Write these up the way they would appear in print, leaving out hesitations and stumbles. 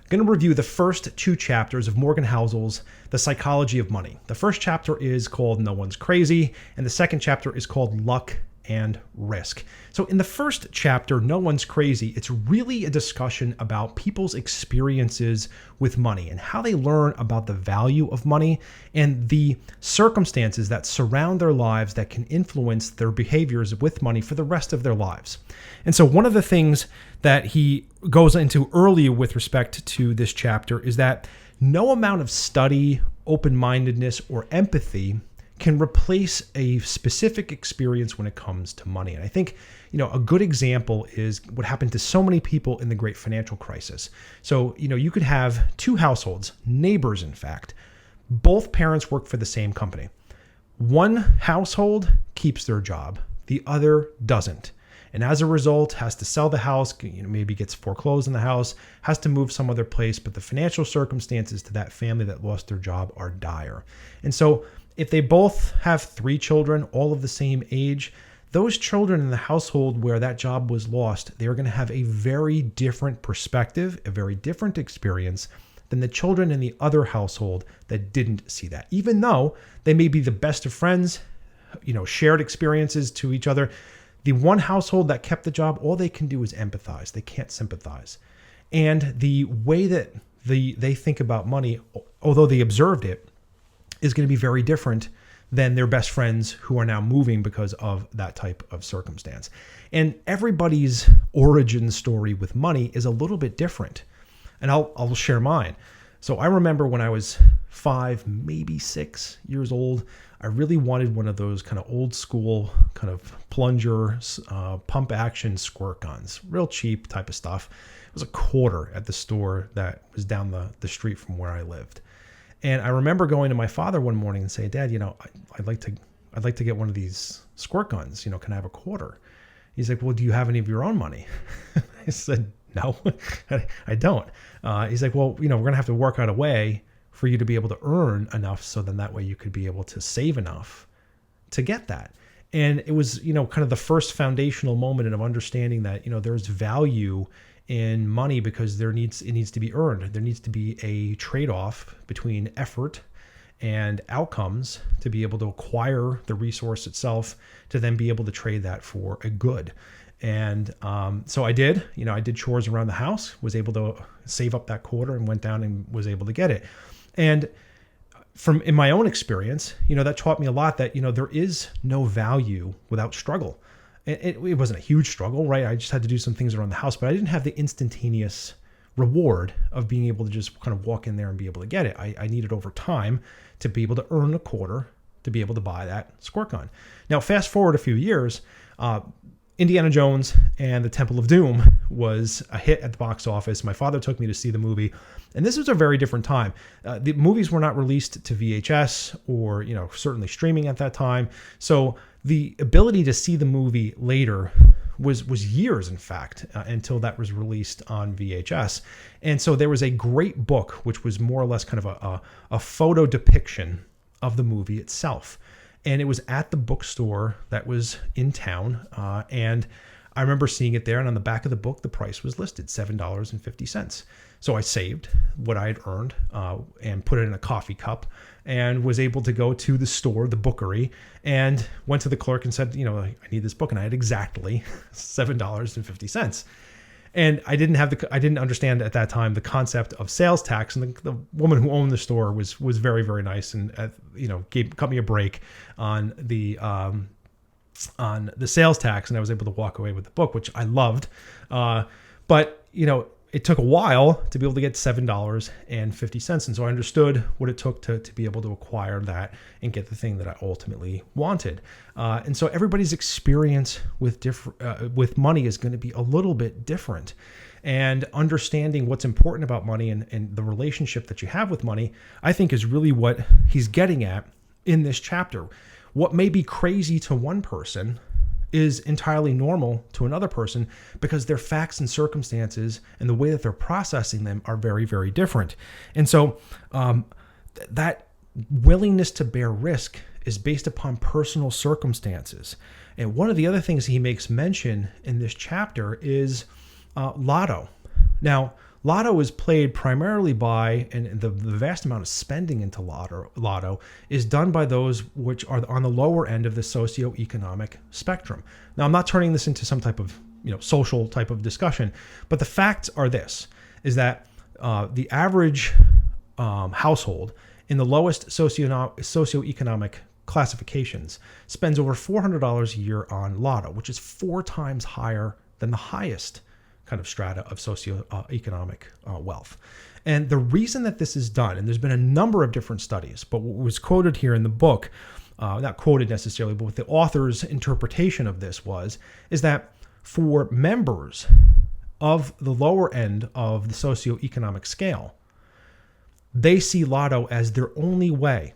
going to review the first two chapters of Morgan Housel's The Psychology of Money. The first chapter is called No One's Crazy, and the second chapter is called Luck and Risk. So in the first chapter, No One's Crazy, it's really a discussion about people's experiences with money and how they learn about the value of money and the circumstances that surround their lives that can influence their behaviors with money for the rest of their lives. And so one of the things that he goes into earlier with respect to this chapter is that no amount of study, open-mindedness, or empathy can replace a specific experience when it comes to money. And I think, a good example is what happened to so many people in the great financial crisis. So, you could have two households, neighbors, in fact. Both parents work for the same company. One household keeps their job, the other doesn't. And as a result, has to sell the house, maybe gets foreclosed in the house, has to move some other place, but the financial circumstances to that family that lost their job are dire. And so if they both have 3 children, all of the same age, those children in the household where that job was lost, they're going to have a very different perspective, a very different experience than the children in the other household that didn't see that. Even though they may be the best of friends, shared experiences to each other, the one household that kept the job, all they can do is empathize. They can't sympathize. And the way that they think about money, although they observed it, is going to be very different than their best friends who are now moving because of that type of circumstance. And everybody's origin story with money is a little bit different. And I'll share mine. So I remember when I was 5, maybe 6 years old, I really wanted one of those kind of old school kind of plunger pump action squirt guns, real cheap type of stuff. It was $0.25 at the store that was down the street from where I lived. And I remember going to my father one morning and saying, Dad, I'd like to get one of these squirt guns. Can I have $0.25? He's like, well, do you have any of your own money? I said, no, I don't. He's like, well, we're going to have to work out a way for you to be able to earn enough so then that way you could be able to save enough to get that. And it was, kind of the first foundational moment of understanding that, there's value in money because it needs to be earned. There needs to be a trade-off between effort and outcomes to be able to acquire the resource itself to then be able to trade that for a good. And so I did, I did chores around the house, was able to save up that $0.25 and went down and was able to get it. And in my own experience, that taught me a lot that, there is no value without struggle. It wasn't a huge struggle, right? I just had to do some things around the house, but I didn't have the instantaneous reward of being able to just kind of walk in there and be able to get it. I needed over time to be able to earn $0.25 to be able to buy that squirt gun. Now, fast forward a few years, Indiana Jones and the Temple of Doom was a hit at the box office. My father took me to see the movie, and this was a very different time. The movies were not released to VHS or, certainly streaming at that time. So the ability to see the movie later was years, in fact, until that was released on VHS. And so there was a great book, which was more or less kind of a photo depiction of the movie itself. And it was at the bookstore that was in town. And I remember seeing it there. And on the back of the book, the price was listed, $7.50. So I saved what I had earned and put it in a coffee cup and was able to go to the store, the bookery, and went to the clerk and said, I need this book. And I had exactly $7.50. And I didn't understand at that time the concept of sales tax. And the woman who owned the store was very, very nice and cut me a break on the sales tax, and I was able to walk away with the book, which I loved. But it took a while to be able to get $7.50, and so I understood what it took to be able to acquire that and get the thing that I ultimately wanted. And so everybody's experience with money is going to be a little bit different. And understanding what's important about money and the relationship that you have with money, I think, is really what he's getting at in this chapter. What may be crazy to one person is entirely normal to another person because their facts and circumstances and the way that they're processing them are very, very different. And so that willingness to bear risk is based upon personal circumstances. And one of the other things he makes mention in this chapter is lotto. Now, Lotto is played primarily by, and the vast amount of spending into lotto is done by those which are on the lower end of the socioeconomic spectrum. Now, I'm not turning this into some type of social type of discussion, but the facts are this, is that the average household in the lowest socioeconomic classifications spends over $400 a year on lotto, which is 4 times higher than the highest kind of strata of socioeconomic wealth. And the reason that this is done, and there's been a number of different studies, but what was quoted here in the book, not quoted necessarily, but what the author's interpretation of this is that for members of the lower end of the socioeconomic scale, they see lotto as their only way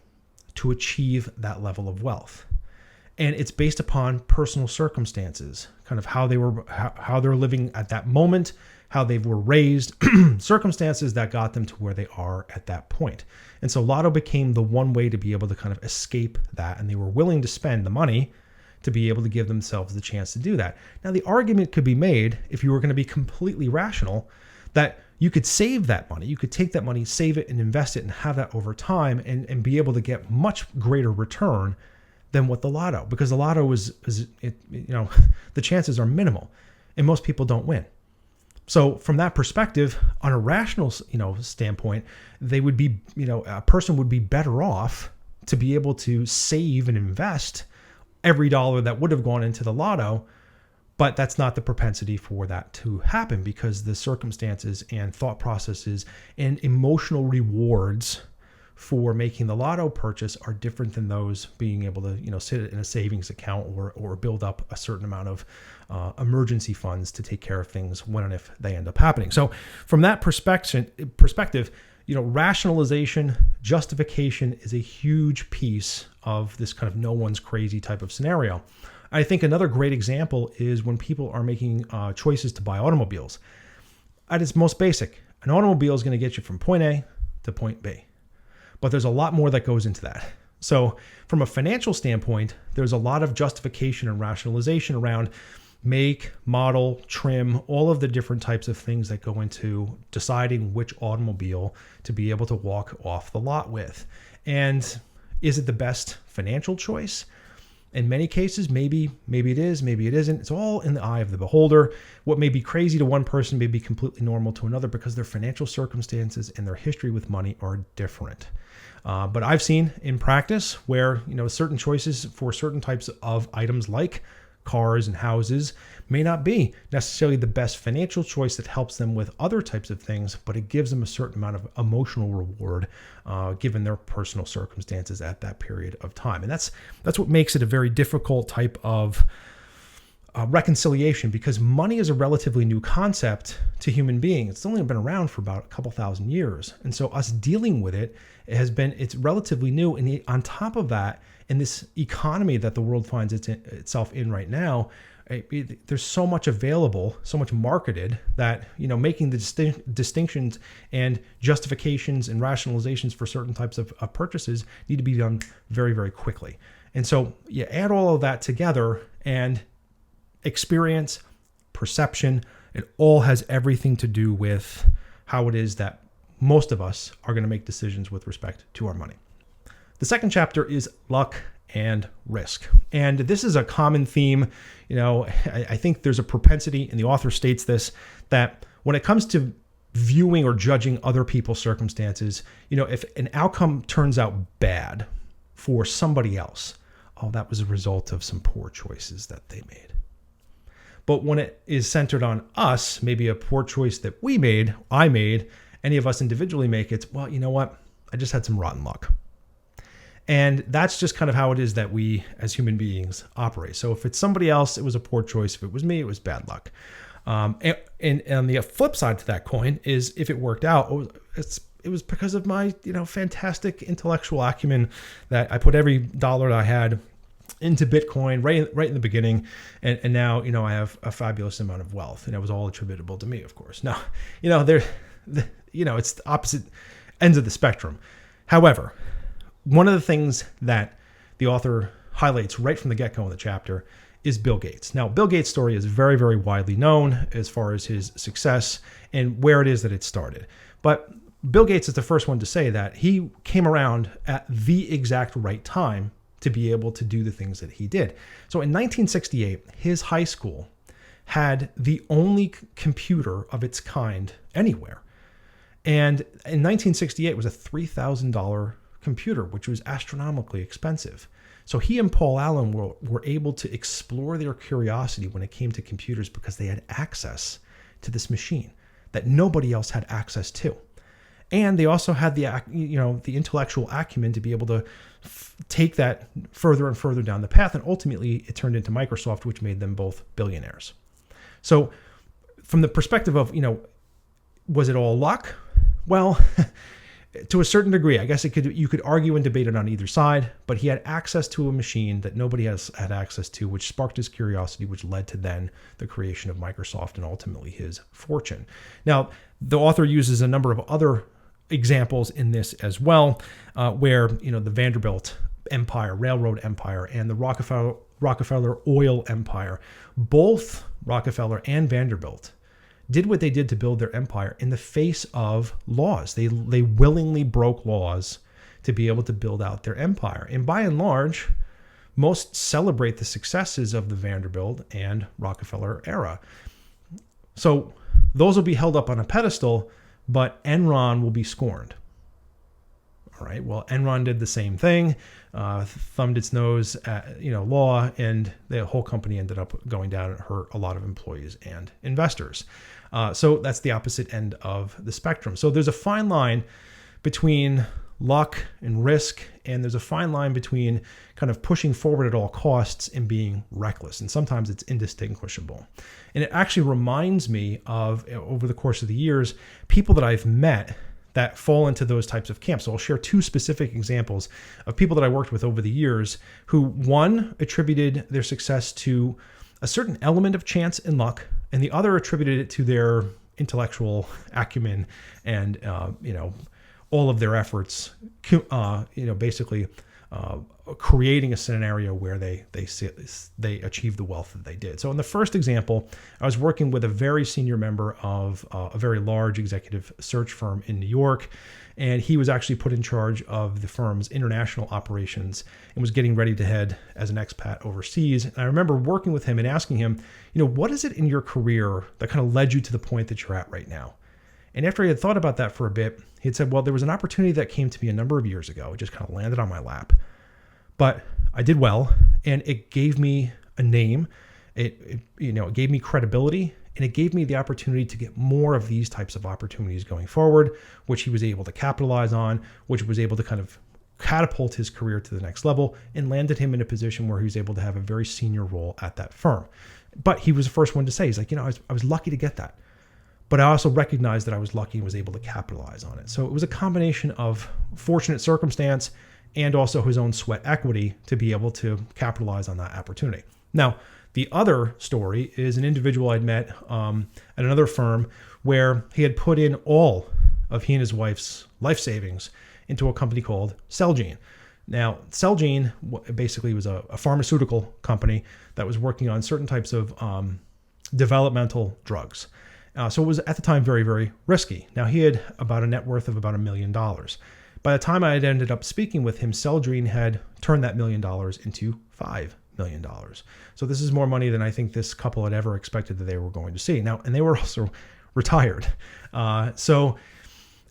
to achieve that level of wealth. And it's based upon personal circumstances, kind of how they're living at that moment, how they were raised, circumstances that got them to where they are at that point. And so lotto became the one way to be able to kind of escape that, and they were willing to spend the money to be able to give themselves the chance to do that. Now, the argument could be made, if you were going to be completely rational, that you could save that money. You could take that money, save it, and invest it, and have that over time, and be able to get much greater return than what the lotto, because the lotto the chances are minimal, and most people don't win. So from that perspective, on a rational, standpoint, they would be, a person would be better off to be able to save and invest every dollar that would have gone into the lotto. But that's not the propensity for that to happen, because the circumstances and thought processes and emotional rewards for making the lotto purchase are different than those being able to, sit in a savings account or build up a certain amount of emergency funds to take care of things when and if they end up happening. So from that perspective, rationalization, justification is a huge piece of this kind of no one's crazy type of scenario. I think another great example is when people are making choices to buy automobiles. At its most basic, an automobile is going to get you from point A to point B. But there's a lot more that goes into that. So from a financial standpoint, there's a lot of justification and rationalization around make, model, trim, all of the different types of things that go into deciding which automobile to be able to walk off the lot with. And is it the best financial choice? In many cases, maybe it is, maybe it isn't. It's all in the eye of the beholder. What may be crazy to one person may be completely normal to another, because their financial circumstances and their history with money are different. But I've seen in practice where, certain choices for certain types of items like cars and houses may not be necessarily the best financial choice that helps them with other types of things, but it gives them a certain amount of emotional reward given their personal circumstances at that period of time. And that's what makes it a very difficult type of reconciliation, because money is a relatively new concept to human beings. It's only been around for about a couple thousand years. And so us dealing with it's relatively new. And on top of that, in this economy that the world finds itself in right now, there's so much available, so much marketed, that making the distinctions and justifications and rationalizations for certain types of purchases need to be done very, very quickly. And so you add all of that together, and experience, perception, it all has everything to do with how it is that most of us are going to make decisions with respect to our money. The second chapter is luck and risk. And this is a common theme. I think there's a propensity, and the author states this, that when it comes to viewing or judging other people's circumstances, if an outcome turns out bad for somebody else, that was a result of some poor choices that they made. But when it is centered on us, maybe a poor choice that I made, any of us individually make, it's, well, you know what? I just had some rotten luck. And that's just kind of how it is that we as human beings operate. So if it's somebody else, it was a poor choice. If it was me, it was bad luck. And on the flip side to that coin is, if it worked out, it was because of my fantastic intellectual acumen that I put every dollar that I had into Bitcoin right in the beginning, and now I have a fabulous amount of wealth, and it was all attributable to me, of course. Now it's the opposite ends of the spectrum. However, one of the things that the author highlights right from the get-go in the chapter is Bill Gates. Now, Bill Gates' story is very, very widely known as far as his success and where it is that it started. But Bill Gates is the first one to say that he came around at the exact right time to be able to do the things that he did. So in 1968, his high school had the only computer of its kind anywhere. And in 1968, it was a $3,000 computer, which was astronomically expensive. So he and Paul Allen were able to explore their curiosity when it came to computers because they had access to this machine that nobody else had access to. And they also had the intellectual acumen to be able to take that further and further down the path. And ultimately, it turned into Microsoft, which made them both billionaires. So from the perspective of, was it all luck? Well, to a certain degree, I guess you could argue and debate it on either side, but he had access to a machine that nobody else had access to, which sparked his curiosity, which led to then the creation of Microsoft and ultimately his fortune. Now, the author uses a number of other examples in this as well, where, the Vanderbilt empire, railroad empire, and the Rockefeller oil empire, both Rockefeller and Vanderbilt did what they did to build their empire in the face of laws. They willingly broke laws to be able to build out their empire. And by and large, most celebrate the successes of the Vanderbilt and Rockefeller era. So those will be held up on a pedestal, but Enron will be scorned. All right, well, Enron did the same thing, thumbed its nose at law, and the whole company ended up going down and hurt a lot of employees and investors. So that's the opposite end of the spectrum. So there's a fine line between luck and risk, and there's a fine line between kind of pushing forward at all costs and being reckless. And sometimes it's indistinguishable. And it actually reminds me of, over the course of the years, people that I've met that fall into those types of camps. So I'll share two specific examples of people that I worked with over the years who, one, attributed their success to a certain element of chance and luck, and the other attributed it to their intellectual acumen and, all of their efforts, basically creating a scenario where they achieved the wealth that they did. So in the first example, I was working with a very senior member of a very large executive search firm in New York, and he was actually put in charge of the firm's international operations and was getting ready to head as an expat overseas. And I remember working with him and asking him, what is it in your career that kind of led you to the point that you're at right now? And after he had thought about that for a bit, he had said, well, there was an opportunity that came to me a number of years ago. It just kind of landed on my lap. But I did well, and it gave me a name. It gave me credibility, and it gave me the opportunity to get more of these types of opportunities going forward, which he was able to capitalize on, which was able to kind of catapult his career to the next level and landed him in a position where he was able to have a very senior role at that firm. But he was the first one to say, he's like, I was lucky to get that. But I also recognized that I was lucky and was able to capitalize on it. So it was a combination of fortunate circumstance and also his own sweat equity to be able to capitalize on that opportunity. Now, the other story is an individual I'd met at another firm where he had put in all of he and his wife's life savings into a company called Celgene. Now, Celgene basically was a pharmaceutical company that was working on certain types of developmental drugs. So it was at the time very, very risky. Now, he had about a net worth of about $1 million. By the time I had ended up speaking with him, Celgene had turned that $1 million into $5 million. So this is more money than I think this couple had ever expected that they were going to see. Now, and they were also retired. So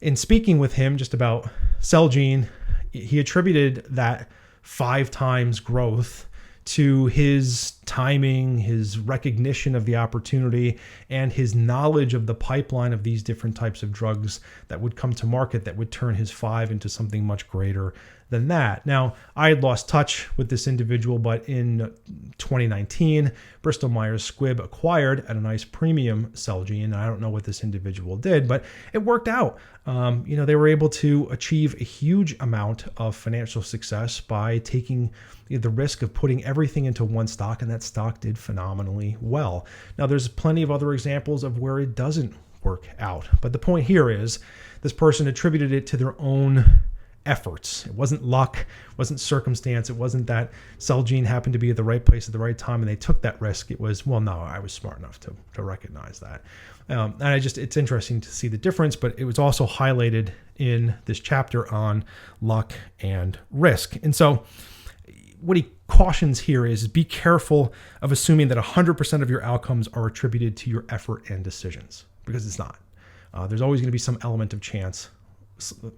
in speaking with him just about Celgene, he attributed that 5 times growth to his timing, his recognition of the opportunity, and his knowledge of the pipeline of these different types of drugs that would come to market that would turn his 5 into something much greater than that. Now, I had lost touch with this individual, but in 2019, Bristol Myers Squibb acquired at a nice premium Celgene. I don't know what this individual did, but it worked out. They were able to achieve a huge amount of financial success by taking the risk of putting everything into one stock, and that stock did phenomenally well. Now, there's plenty of other examples of where it doesn't work out, but the point here is this person attributed it to their own efforts. It wasn't luck, it wasn't circumstance, it wasn't that Celgene happened to be at the right place at the right time and they took that risk. It was, well, no, I was smart enough to recognize that. And it's interesting to see the difference, but it was also highlighted in this chapter on luck and risk. And so what he cautions here is be careful of assuming that 100% of your outcomes are attributed to your effort and decisions, because it's not. There's always going to be some element of chance,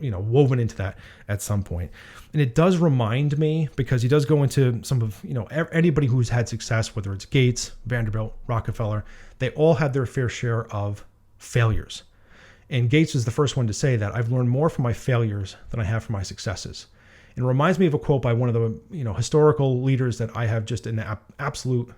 woven into that at some point. And it does remind me, because he does go into some of, anybody who's had success, whether it's Gates, Vanderbilt, Rockefeller, they all had their fair share of failures. And Gates is the first one to say that I've learned more from my failures than I have from my successes. It reminds me of a quote by one of the historical leaders that I have just an absolute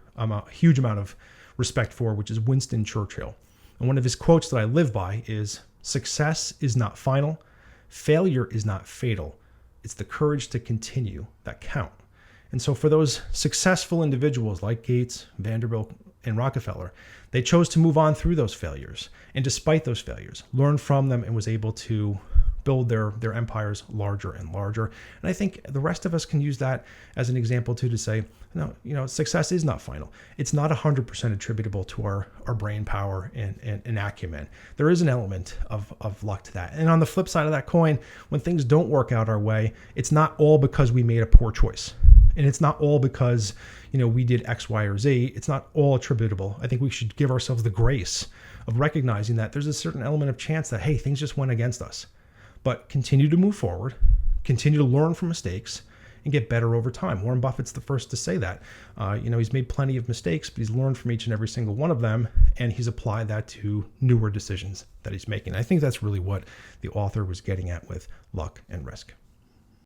huge amount of respect for, which is Winston Churchill. And one of his quotes that I live by is, "Success is not final. Failure is not fatal. It's the courage to continue that count." And so for those successful individuals like Gates, Vanderbilt, and Rockefeller, they chose to move on through those failures. And despite those failures, learn from them and was able to build their empires larger and larger. And I think the rest of us can use that as an example too, to say, no, success is not final. It's not 100% attributable to our brain power and acumen. There is an element of luck to that. And on the flip side of that coin, when things don't work out our way, it's not all because we made a poor choice. And it's not all because, we did X, Y, or Z. It's not all attributable. I think we should give ourselves the grace of recognizing that there's a certain element of chance that, hey, things just went against us. But continue to move forward, continue to learn from mistakes, and get better over time. Warren Buffett's the first to say that. He's made plenty of mistakes, but he's learned from each and every single one of them, and he's applied that to newer decisions that he's making. I think that's really what the author was getting at with luck and risk.